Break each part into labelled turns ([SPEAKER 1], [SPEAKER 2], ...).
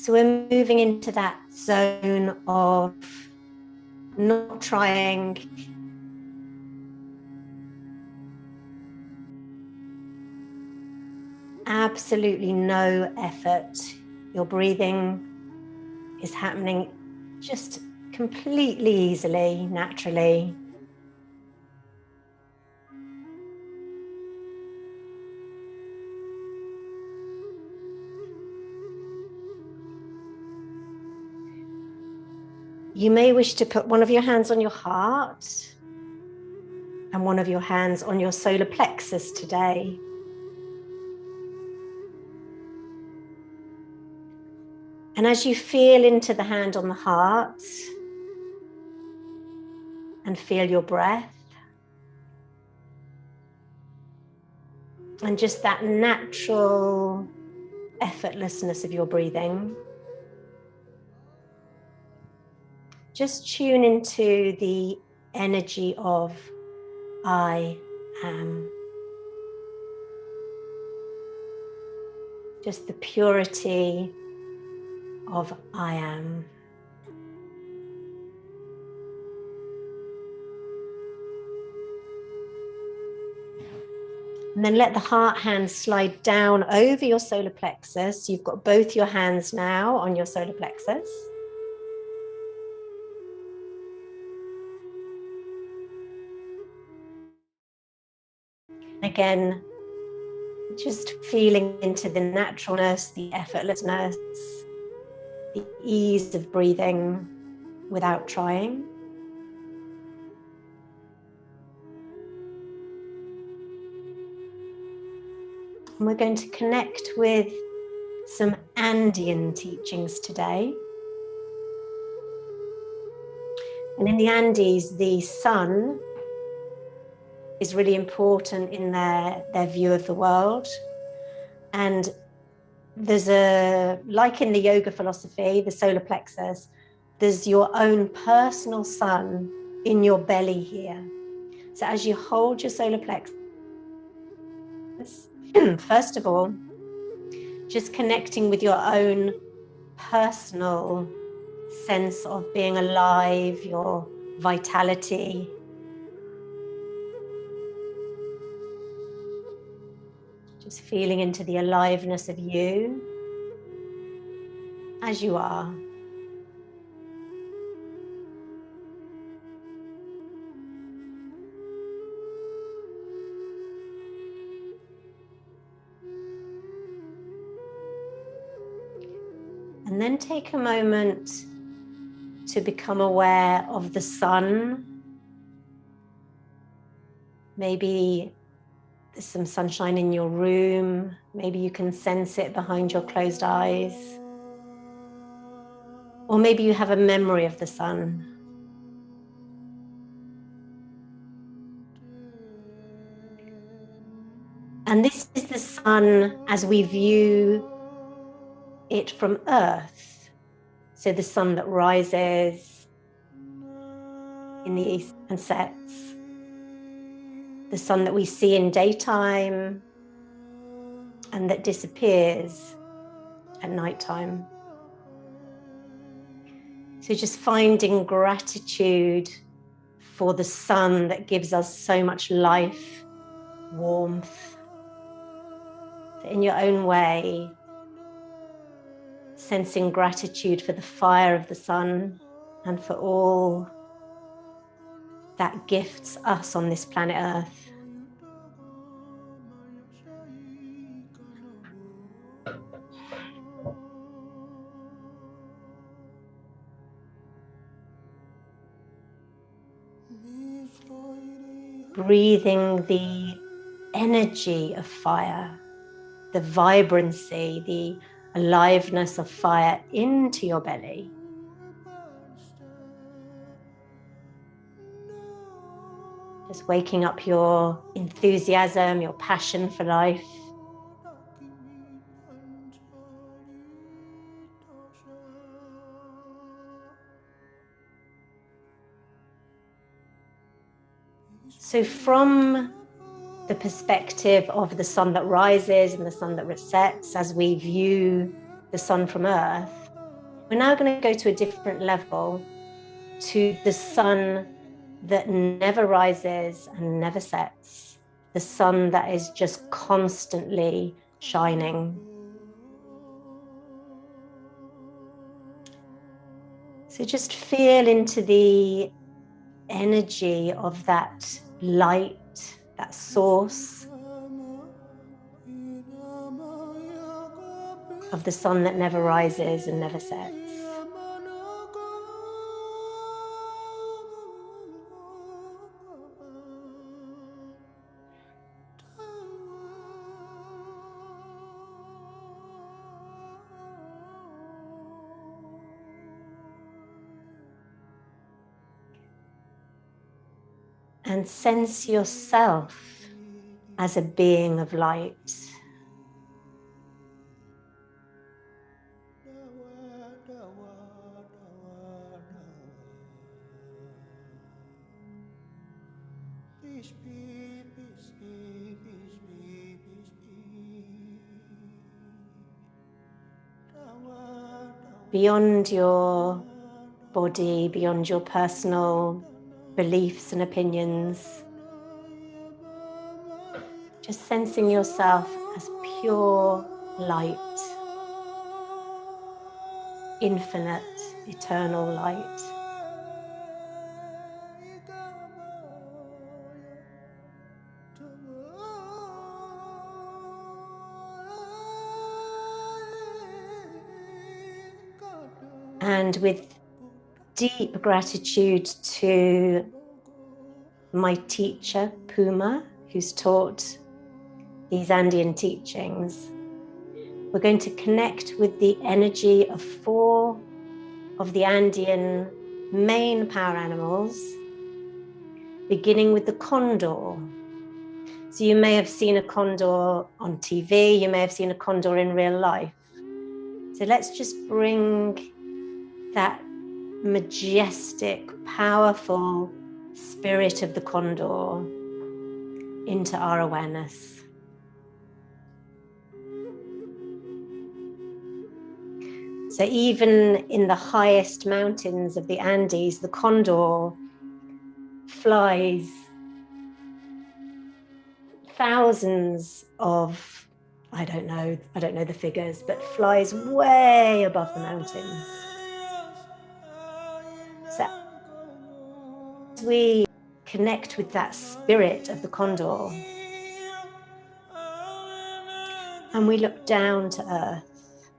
[SPEAKER 1] So we're moving into that zone of not trying, absolutely no effort. Your breathing is happening just completely easily, naturally. You may wish to put one of your hands on your heart and one of your hands on your solar plexus today. And as you feel into the hand on the heart and feel your breath and just that natural effortlessness of your breathing, just tune into the energy of I am. Just the purity of I am. And then let the heart hand slide down over your solar plexus. You've got both your hands now on your solar plexus. Again, just feeling into the naturalness, the effortlessness, the ease of breathing without trying. And we're going to connect with some Andean teachings today. And in the Andes, the sun is really important in their view of the world. And there's like in the yoga philosophy, the solar plexus, there's your own personal sun in your belly here. So as you hold your solar plexus, first of all, just connecting with your own personal sense of being alive, your vitality. Just feeling into the aliveness of you as you are. And then take a moment to become aware of the sun. Maybe there's some sunshine in your room. Maybe you can sense it behind your closed eyes. Or maybe you have a memory of the sun. And this is the sun as we view it from Earth. So the sun that rises in the east and sets. The sun that we see in daytime and that disappears at nighttime. So just finding gratitude for the sun that gives us so much life, warmth. In your own way, sensing gratitude for the fire of the sun and for all that gifts us on this planet Earth. Breathing the energy of fire, the vibrancy, the aliveness of fire into your belly. Just waking up your enthusiasm, your passion for life. So from the perspective of the sun that rises and the sun that sets, as we view the sun from Earth, We're now going to go to a different level, to the sun that never rises and never sets, the sun that is just constantly shining. So just feel into the energy of that light, that source of the sun that never rises and never sets. And sense yourself as a being of light. Beyond your body, beyond your personal beliefs and opinions, just sensing yourself as pure light, infinite, eternal light. And with deep gratitude to my teacher, Puma, who's taught these Andean teachings, we're going to connect with the energy of 4 of the Andean main power animals, beginning with the condor. So you may have seen a condor on TV, you may have seen a condor in real life. So let's just bring that majestic, powerful spirit of the condor into our awareness. So even in the highest mountains of the Andes, the condor flies thousands of, I don't know the figures, but flies way above the mountains. So as we connect with that spirit of the condor and we look down to earth,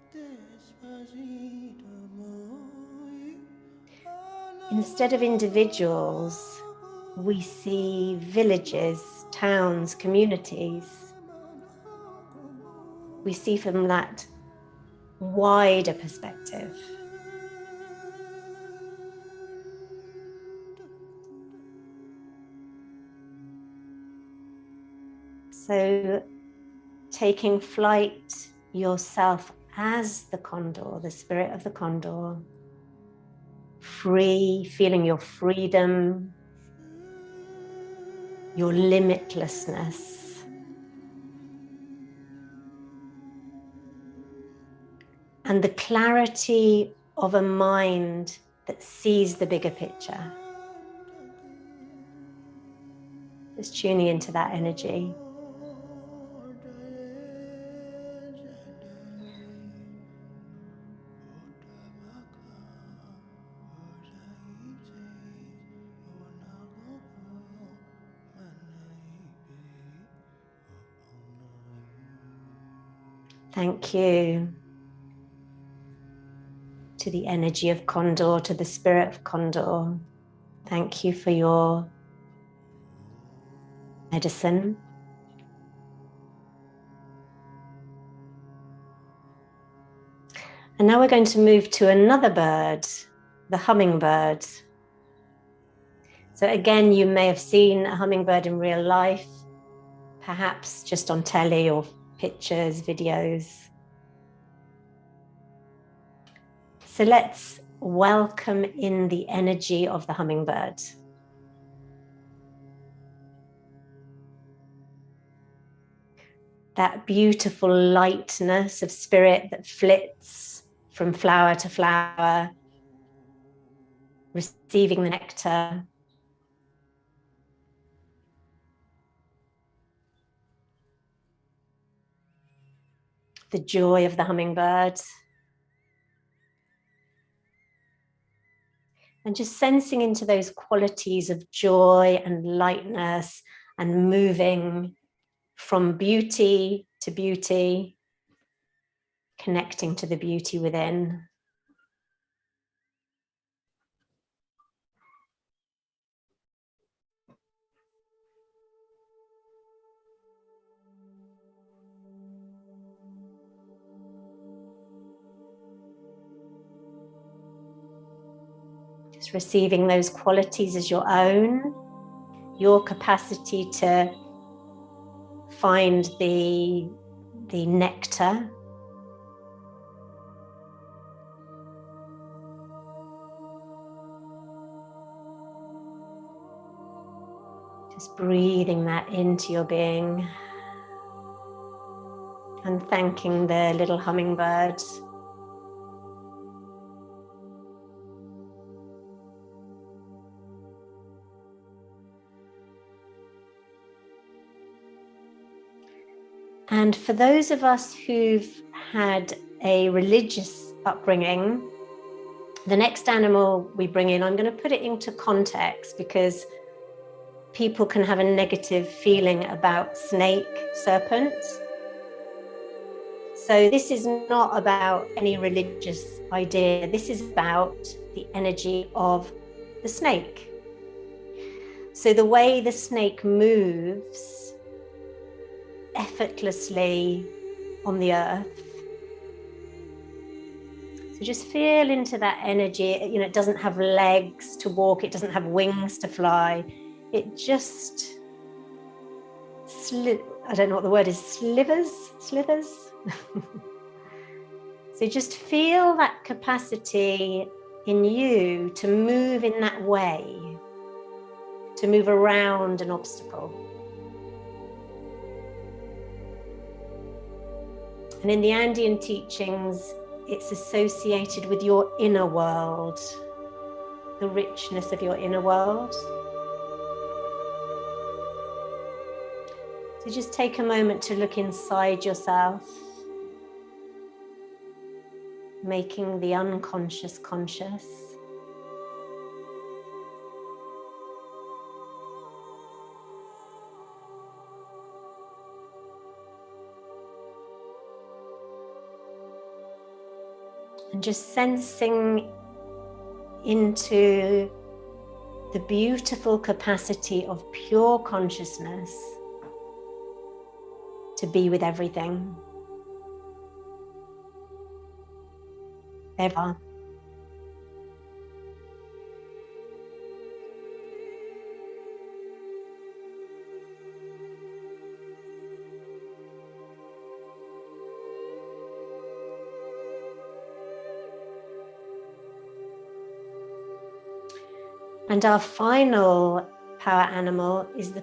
[SPEAKER 1] instead of individuals, we see villages, towns, communities. We see from that wider perspective. So taking flight yourself as the condor, the spirit of the condor, free, feeling your freedom, your limitlessness. And the clarity of a mind that sees the bigger picture. Just tuning into that energy. Thank you to the energy of Condor, to the spirit of Condor. Thank you for your medicine. And now we're going to move to another bird, the hummingbird. So again, you may have seen a hummingbird in real life, perhaps just on telly or pictures, videos. So let's welcome in the energy of the hummingbird. That beautiful lightness of spirit that flits from flower to flower, receiving the nectar. The joy of the hummingbird. And just sensing into those qualities of joy and lightness and moving from beauty to beauty, connecting to the beauty within. Just receiving those qualities as your own, your capacity to find the nectar. Just breathing that into your being and thanking the little hummingbird. And for those of us who've had a religious upbringing, the next animal we bring in, I'm going to put it into context because people can have a negative feeling about snake, serpent. So this is not about any religious idea. This is about the energy of the snake. So the way the snake moves effortlessly on the earth. So just feel into that energy. You know, it doesn't have legs to walk. It doesn't have wings to fly. It just, I don't know what the word is, slithers? So just feel that capacity in you to move in that way, to move around an obstacle. And in the Andean teachings, it's associated with your inner world, the richness of your inner world. So just take a moment to look inside yourself, making the unconscious conscious. And just sensing into the beautiful capacity of pure consciousness to be with everything. Ever. And our final power animal is the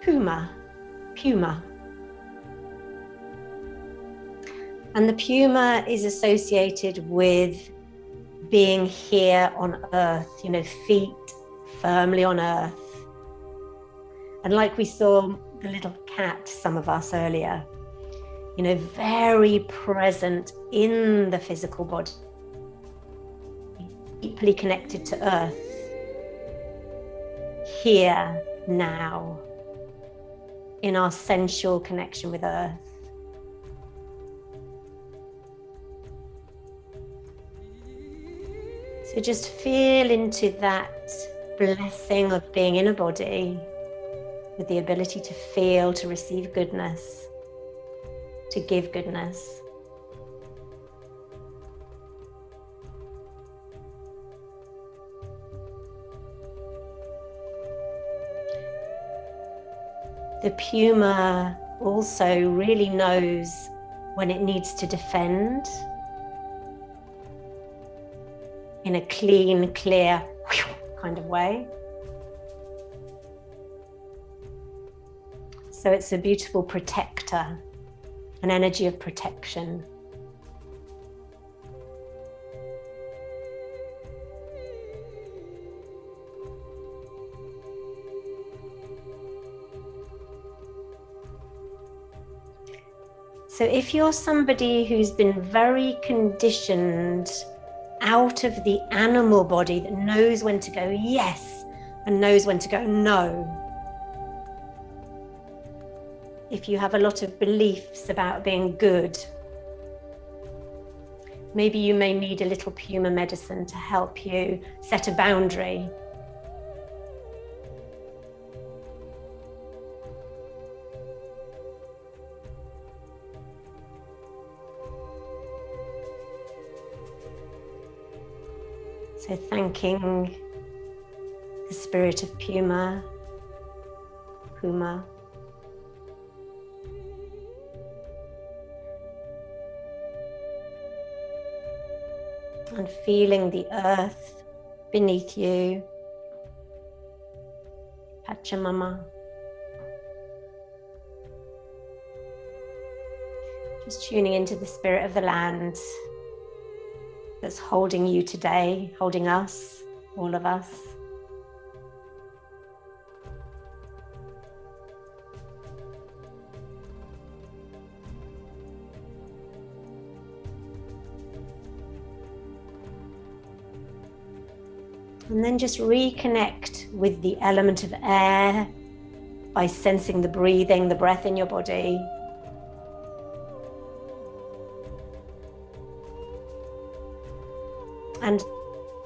[SPEAKER 1] puma. And the puma is associated with being here on earth, you know, feet firmly on earth. And like we saw the little cat, some of us earlier, you know, very present in the physical body, deeply connected to earth. Here, now, in our sensual connection with earth. So just feel into that blessing of being in a body with the ability to feel, to receive goodness, to give goodness. The puma also really knows when it needs to defend in a clean, clear kind of way. So it's a beautiful protector, an energy of protection. So if you're somebody who's been very conditioned out of the animal body that knows when to go yes and knows when to go no, if you have a lot of beliefs about being good, maybe you may need a little Puma medicine to help you set a boundary. So thanking the spirit of Puma, and feeling the earth beneath you, Pachamama. Just tuning into the spirit of the land that's holding you today, holding us, all of us. And then just reconnect with the element of air by sensing the breathing, the breath in your body. And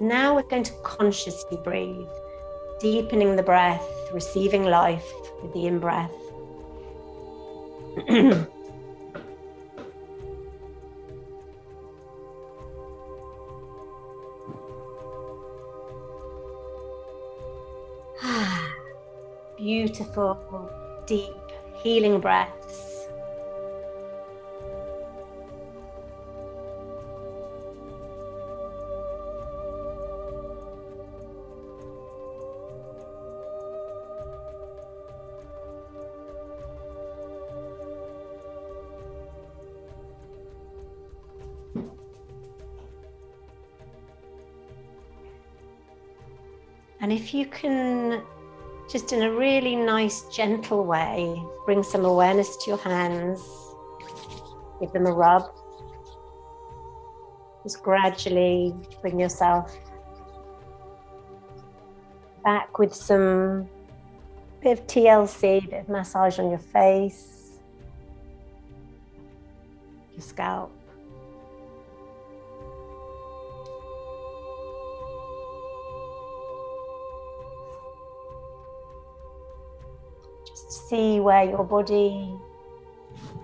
[SPEAKER 1] now we're going to consciously breathe, deepening the breath, receiving life with the in-breath. Beautiful, deep, healing breaths. And if you can, just in a really nice, gentle way, bring some awareness to your hands, give them a rub. Just gradually bring yourself back with some bit of TLC, bit of massage on your face, your scalp. See where your body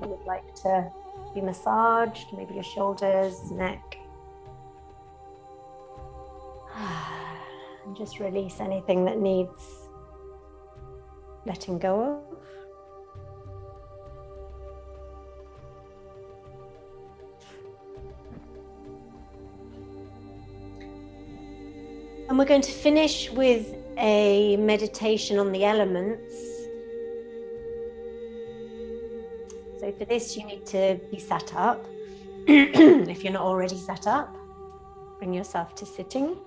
[SPEAKER 1] would like to be massaged, maybe your shoulders, neck. And just release anything that needs letting go of. And we're going to finish with a meditation on the elements. So for this, you need to be sat up. If you're not already sat up, bring yourself to sitting.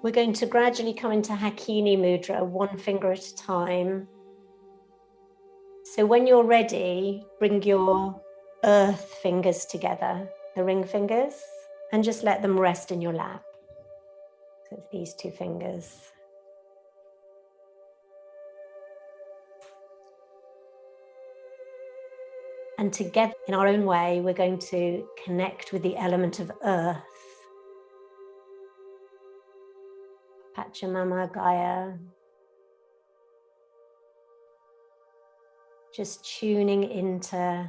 [SPEAKER 1] We're going to gradually come into Hakini Mudra, one finger at a time. So when you're ready, bring your earth fingers together, the ring fingers, and just let them rest in your lap. So it's these two fingers. And together, in our own way, we're going to connect with the element of earth. Pachamama, Gaia. Just tuning into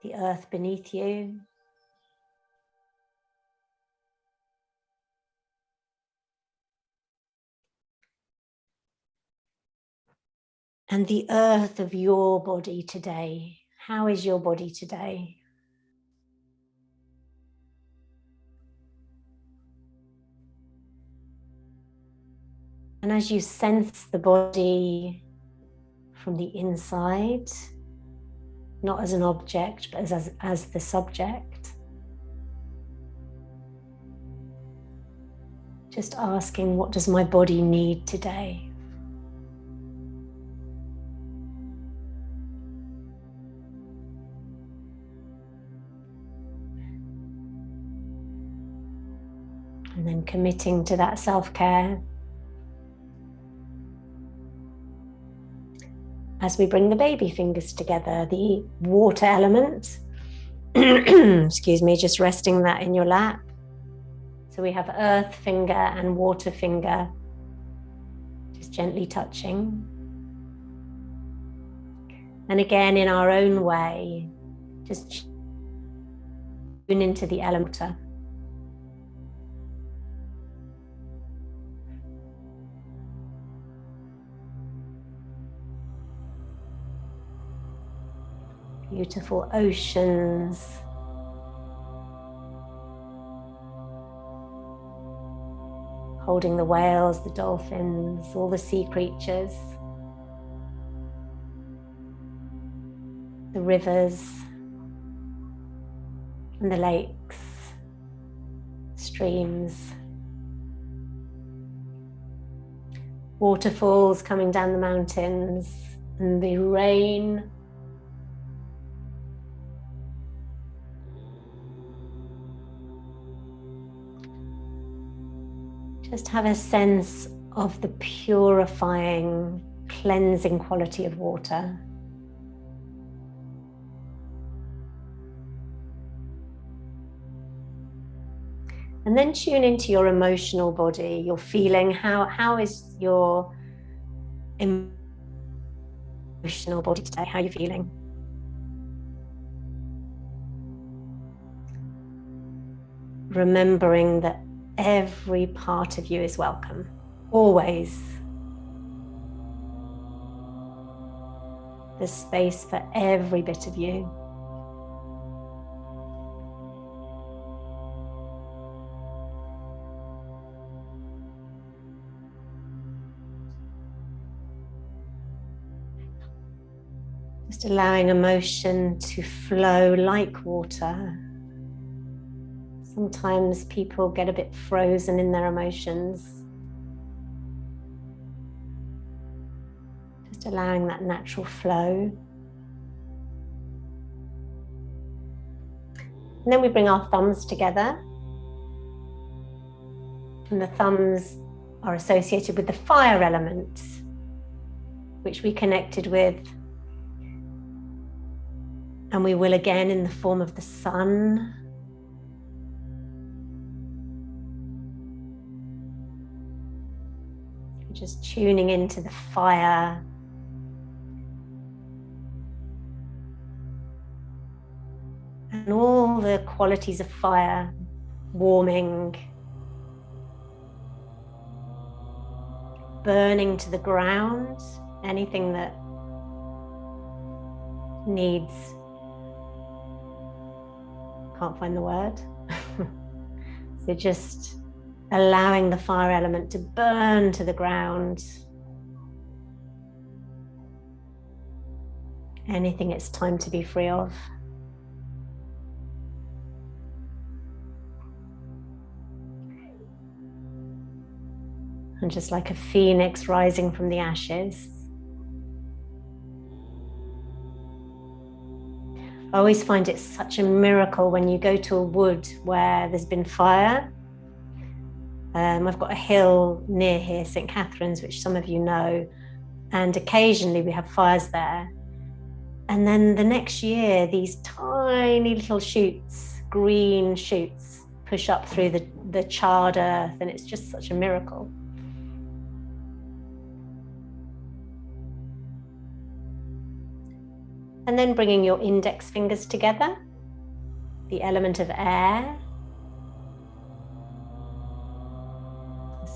[SPEAKER 1] the earth beneath you. And the earth of your body today. How is your body today? And as you sense the body from the inside, not as an object, but as the subject. Just asking, what does my body need today? And then committing to that self-care as we bring the baby fingers together, the water element. Excuse me, just resting that in your lap. So we have earth finger and water finger, just gently touching. And again, in our own way, just tune into the element. Beautiful oceans. Holding the whales, the dolphins, all the sea creatures. The rivers and the lakes, streams. Waterfalls coming down the mountains and the rain. Just have a sense of the purifying, cleansing quality of water. And then tune into your emotional body, your feeling. How is your emotional body today? How are you feeling? Remembering that every part of you is welcome, always. There's space for every bit of you. Just allowing emotion to flow like water. Sometimes people get a bit frozen in their emotions. Just allowing that natural flow. And then we bring our thumbs together. And the thumbs are associated with the fire element, which we connected with. And we will again in the form of the sun. Just tuning into the fire. And all the qualities of fire, warming, burning to the ground, anything that needs, can't find the word. So just allowing the fire element to burn to the ground. Anything it's time to be free of. And just like a phoenix rising from the ashes. I always find it such a miracle when you go to a wood where there's been fire. I've got a hill near here, St. Catherine's, which some of you know, and occasionally we have fires there. And then the next year, these tiny little shoots, green shoots, push up through the charred earth, and it's just such a miracle. And then bringing your index fingers together, the element of air,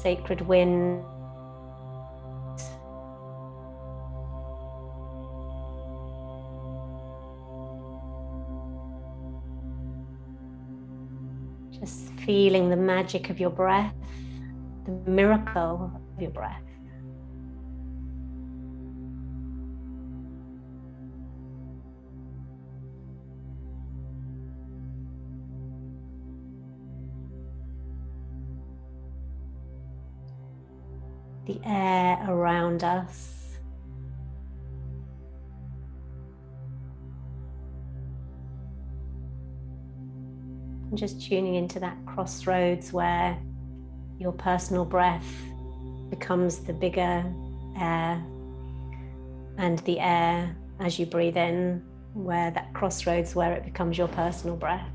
[SPEAKER 1] sacred wind, just feeling the magic of your breath, the miracle of your breath. the air around us. And just tuning into that crossroads where your personal breath becomes the bigger air, and the air as you breathe in, where that crossroads where it becomes your personal breath.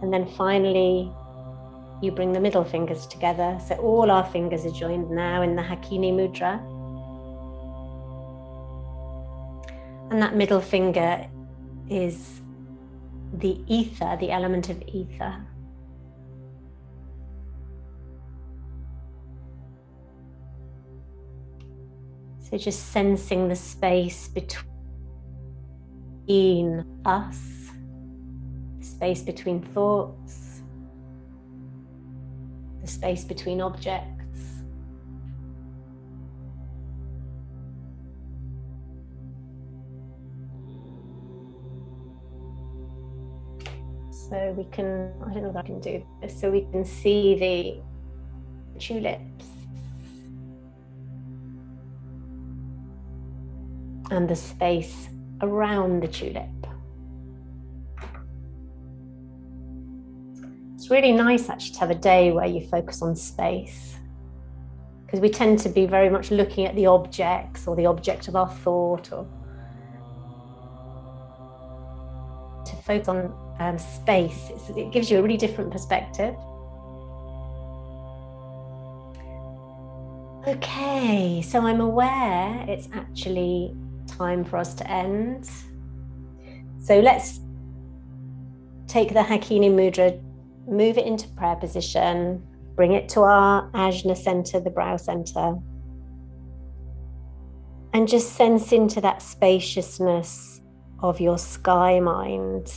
[SPEAKER 1] And then finally, you bring the middle fingers together. So all our fingers are joined now in the Hakini Mudra. And that middle finger is the ether, the element of ether. So just sensing the space between us, space between thoughts, the space between objects. So we can, I don't know if I can do this, so we can see the tulips and the space around the tulip. It's really nice actually to have a day where you focus on space, because we tend to be very much looking at the objects or the object of our thought, or to focus on space. It gives you a really different perspective. Okay, so I'm aware it's actually time for us to end. So let's take the Hakini Mudra, move it into prayer position, bring it to our Ajna center, the brow center, and just sense into that spaciousness of your sky mind.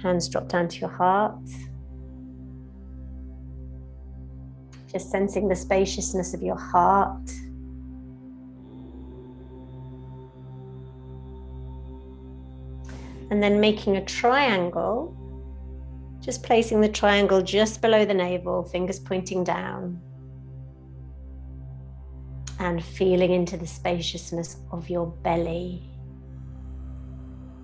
[SPEAKER 1] Hands drop down to your heart. Just sensing the spaciousness of your heart. And then making a triangle, just placing the triangle just below the navel, fingers pointing down. And feeling into the spaciousness of your belly.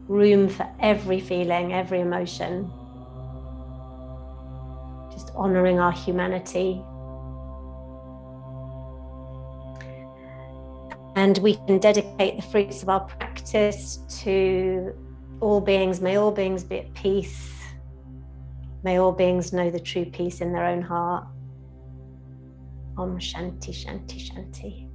[SPEAKER 1] Room for every feeling, every emotion. Just honoring our humanity. And we can dedicate the fruits of our practice to all beings. May all beings be at peace. May all beings know the true peace in their own heart. Om Shanti, Shanti, Shanti.